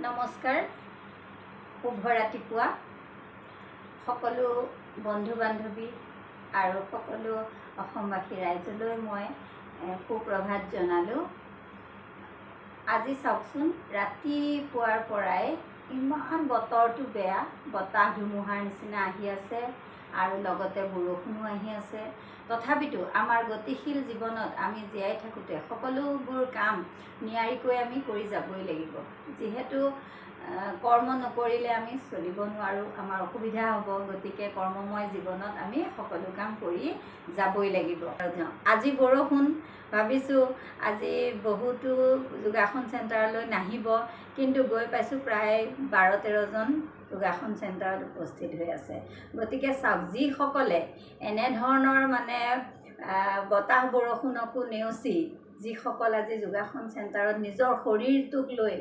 নমস্কাৰ, শুভ ৰাতিপুৱা সকলো বন্ধু বান্ধৱী আৰু সকলো অসমবাসী ৰাইজলৈ মই সুপ্ৰভাত জনালোঁ। আজি চাওকচোন, ৰাতিপুৱাৰ পৰাই ইমান বতৰটো বেয়া, বতাহ ধুমুহাৰ নিচিনা আহি আছে আৰু লগতে বৰষুণো আহি আছে। তথাপিতো আমাৰ গতিশীল জীৱনত আমি জীয়াই থাকোঁতে সকলোবোৰ কাম নিয়াৰিকৈ আমি কৰি যাবই লাগিব। যিহেতু কৰ্ম নকৰিলে আমি চলিব নোৱাৰোঁ, আমাৰ অসুবিধা হ'ব। গতিকে কৰ্মময় জীৱনত আমি সকলো কাম কৰি যাবই লাগিব। আজি বৰষুণ, ভাবিছোঁ আজি বহুতো যোগাসন চেণ্টাৰলৈ নাহিব, কিন্তু গৈ পাইছোঁ প্ৰায় 12-13জন যোগাসন চেণ্টাৰত উপস্থিত হৈ আছে। গতিকে চাওক, যিসকলে এনেধৰণৰ বতাহ বৰষুণকো নেওচি যিসকল আজি যোগাসন চেণ্টাৰত নিজৰ শৰীৰটোক লৈ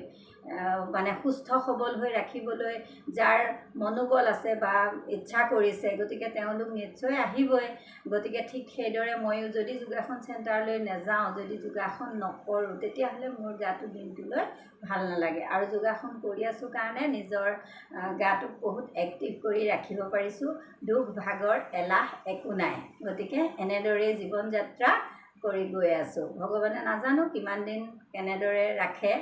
সুস্থ সবল হৈ ৰাখিবলৈ যাৰ মনোবল আছে বা ইচ্ছা কৰিছে, গতিকে তেওঁলোক নিশ্চয় আহিবই। গতিকে ঠিক সেইদৰে ময়ো যদি যোগাসন চেণ্টাৰলৈ নাযাওঁ, যদি যোগাসন নকৰোঁ, তেতিয়াহ'লে মোৰ গাটো দিনটোলৈ ভাল নালাগে। আৰু যোগাসন কৰি আছোঁ কাৰণে নিজৰ গাটোক বহুত এক্টিভ কৰি ৰাখিব পাৰিছোঁ। দুখ ভাগৰ এলাহ একো নাই। গতিকে এনেদৰেই জীৱন যাত্ৰা কৰি গৈ আছোঁ। ভগৱানে নাজানো কিমান দিন কেনেদৰে ৰাখে,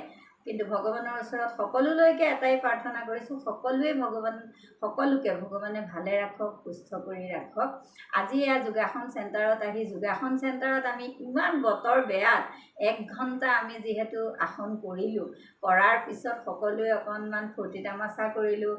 কিন্তু ভগৱানৰ ওচৰত সকলোলৈকে এটাই প্ৰাৰ্থনা কৰিছোঁ, সকলোকে ভগৱানে ভালে ৰাখক, সুস্থ কৰি ৰাখক। আজি এয়া যোগাসন চেণ্টাৰত আহি যোগাসন চেণ্টাৰত আমি ইমান বতৰ বেয়াত 1 ঘণ্টা আমি যিহেতু আসন কৰিলোঁ, কৰাৰ পিছত সকলোৱে অকণমান ফূৰ্তি তামাচা কৰিলোঁ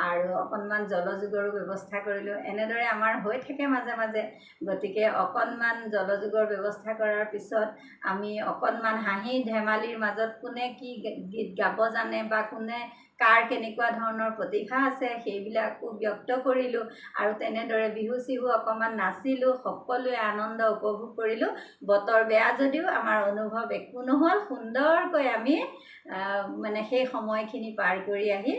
আৰু অকণমান জলযোগৰো ব্যৱস্থা কৰিলোঁ। এনেদৰে আমাৰ হৈ থাকে মাজে মাজে। গতিকে অকণমান জলযোগৰ ব্যৱস্থা কৰাৰ পিছত আমি অকণমান হাঁহি ধেমালিৰ মাজত কোনে কি গীত গাব জানে বা কোনে কাৰ কেনেকুৱা ধৰণৰ প্ৰতিভা আছে সেইবিলাকো ব্যক্ত কৰিলোঁ আৰু তেনেদৰে বিহু চিহু অকণমান নাচিলোঁ, সকলোৱে আনন্দ উপভোগ কৰিলোঁ। বতৰ বেয়া যদিও আমাৰ অনুভৱ একো নহ'ল। সুন্দৰকৈ আমি সেই সময়খিনি পাৰ কৰি আহি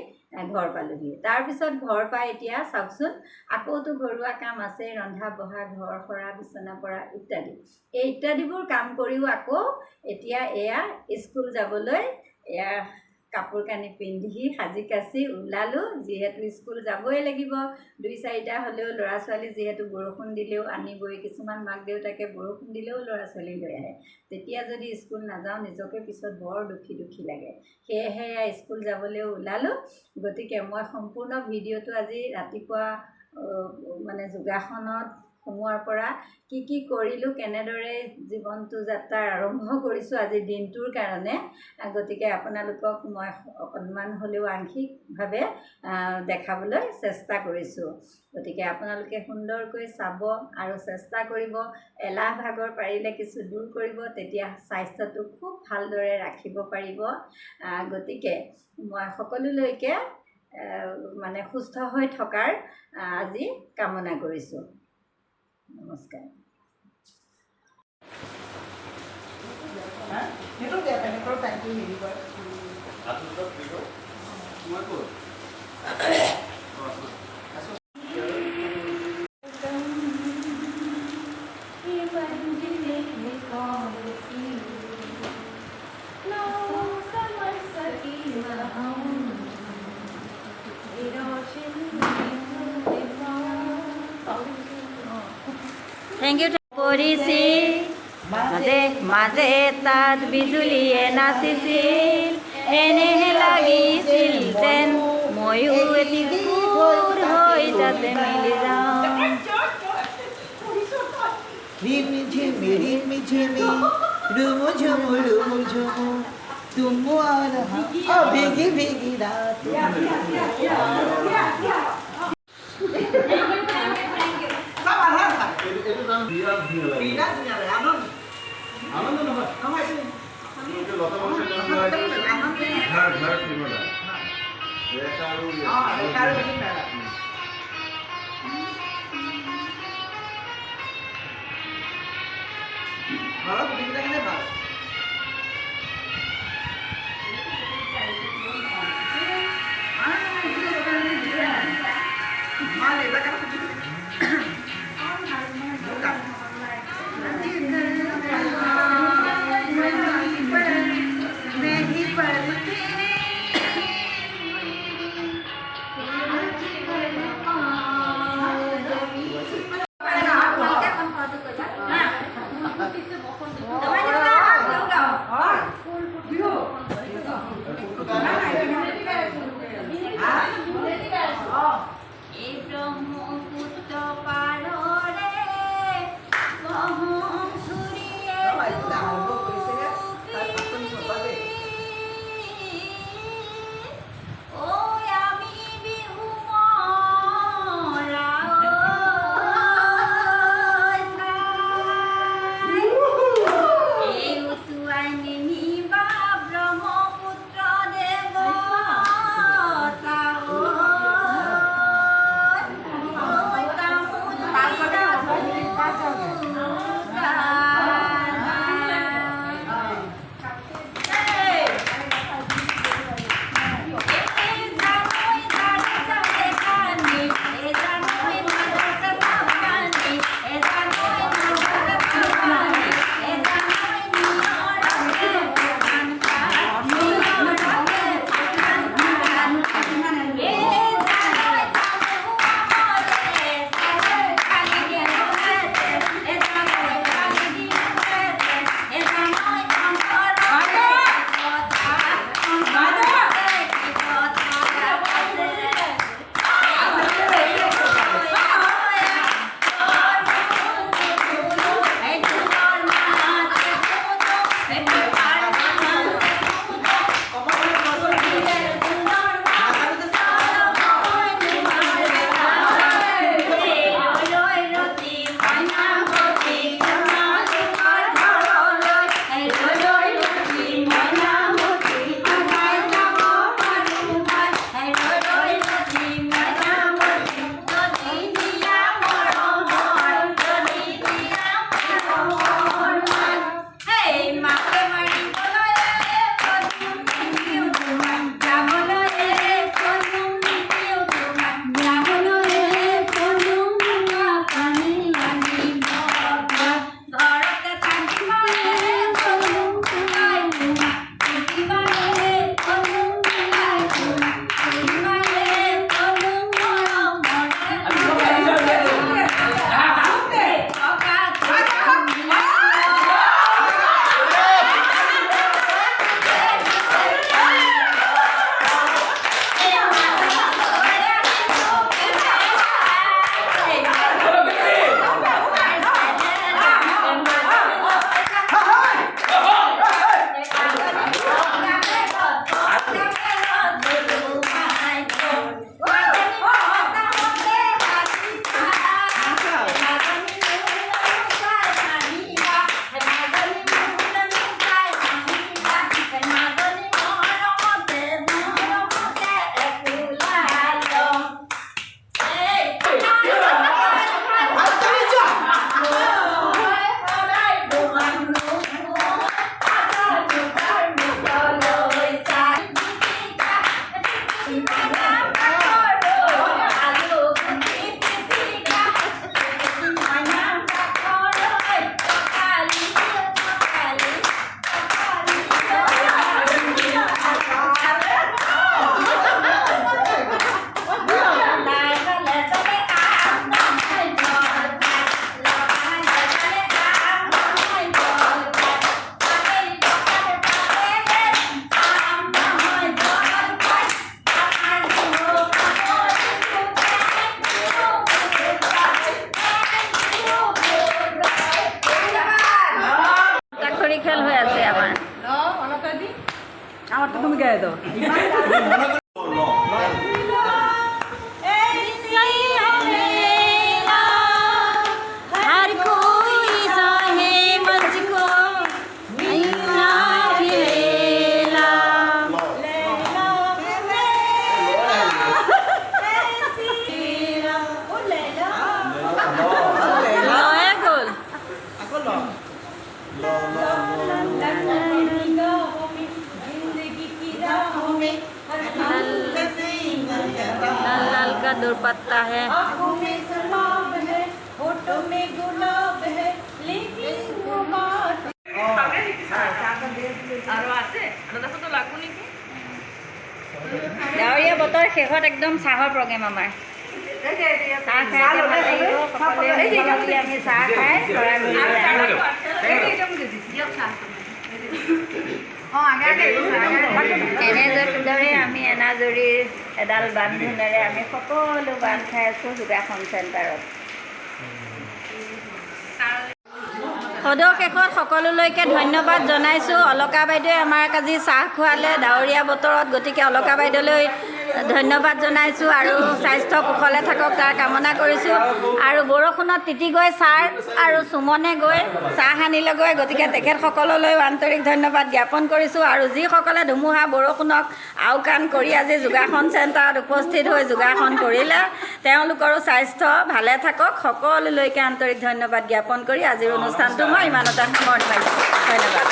ঘৰ পালোহি। তাৰপিছত ঘৰ পাই এতিয়া চাওকচোন, আকৌতো ঘৰুৱা কাম আছে, ৰন্ধা বঢ়া, ঘৰ সৰা, বিচনা পৰা ইত্যাদি। এই ইত্যাদিবোৰ কাম কৰিও আকৌ এতিয়া এয়া স্কুল যাবলৈ এয়া কাপোৰ কানি পিন্ধি সাজি কাচি ওলালোঁ। যিহেতু স্কুল যাবই লাগিব, 2-4টা হ'লেও ল'ৰা ছোৱালী, যিহেতু বৰষুণ দিলেও আনিবই। কিছুমান মাক দেউতাকে বৰষুণ দিলেও ল'ৰা ছোৱালী লৈ আহে। তেতিয়া যদি স্কুল নাযাওঁ নিজকে পিছত বৰ দুখী লাগে। সেয়েহে স্কুল যাবলৈও ওলালোঁ। গতিকে মই সম্পূৰ্ণ ভিডিঅ'টো আজি ৰাতিপুৱা যোগাসনত সোমোৱাৰ পৰা কি কৰিলোঁ, কেনেদৰে জীৱনটো যাত্ৰা আৰম্ভ কৰিছোঁ আজিৰ দিনটোৰ কাৰণে। গতিকে আপোনালোকক মই অকণমান হ'লেও আংশিকভাৱে দেখাবলৈ চেষ্টা কৰিছোঁ। গতিকে আপোনালোকে সুন্দৰকৈ চাব আৰু চেষ্টা কৰিব। এলাহ ভাগৰ পাৰিলে কিছু দূৰ কৰিব, তেতিয়া স্বাস্থ্যটো খুব ভালদৰে ৰাখিব পাৰিব। গতিকে মই সকলোলৈকে সুস্থ হৈ থকাৰ আজি কামনা কৰিছোঁ। নমস্কাৰ। Thank U. পৰিছি মাজে মাজে তাত বিজুলীয়ে নাচিছিল, এনেহে লাগিছিল যেন ময়ো এটি সুৰ হৈ তাতে মিলি যাওঁ। রিমি ঝিমি রুমু ঝুমু तुम्हारा भीगी भीगी रात। তো हर कोई चाहे मुझको नैना खेला लय ग'ल আকৌ ল लाल लाल का दुपट्टा है आँखों में सलाब है होठों में गुलाब है लेकिन वो बात আৰু আছে আৰু দেখোন তো লাগু নেকি ডাৱৰীয়া বতৰ শেষত একদম চাহৰ প্ৰগ্ৰেম আমাৰ চাহ খাই এতিয়া ভাল লাগিব সকলোৱে মিলি আমি চাহ খাই এনেদৰে আমি এনাজৰীৰ এডাল বান্ধোনেৰে আমি সকলো বান্ধ খাই আছোঁ যোগাসন চেণ্টাৰত সদৌ শেষত সকলোলৈকে ধন্যবাদ জনাইছোঁ অলকা বাইদেৱে আমাক আজি চাহ খোৱালে ডাৱৰীয়া বতৰত গতিকে অলকা বাইদেউলৈ ধন্যবাদ জনাইছোঁ আৰু স্বাস্থ্য কুশলে থাকক তাৰ কামনা কৰিছোঁ আৰু বৰষুণত তিতি গৈ ছাৰ আৰু সুমনে গৈ চাহ আনিলেগৈ গতিকে তেখেতসকললৈও আন্তৰিক ধন্যবাদ জ্ঞাপন কৰিছোঁ আৰু যিসকলে ধুমুহা বৰষুণক আওকাণ কৰি আজি যোগাসন চেণ্টাৰত উপস্থিত হৈ যোগাসন কৰিলে তেওঁলোকৰো স্বাস্থ্য ভালে থাকক সকলোলৈকে আন্তৰিক ধন্যবাদ জ্ঞাপন কৰি আজিৰ অনুষ্ঠানটো মই ইমানতে সামৰণি মাৰিছোঁ ধন্যবাদ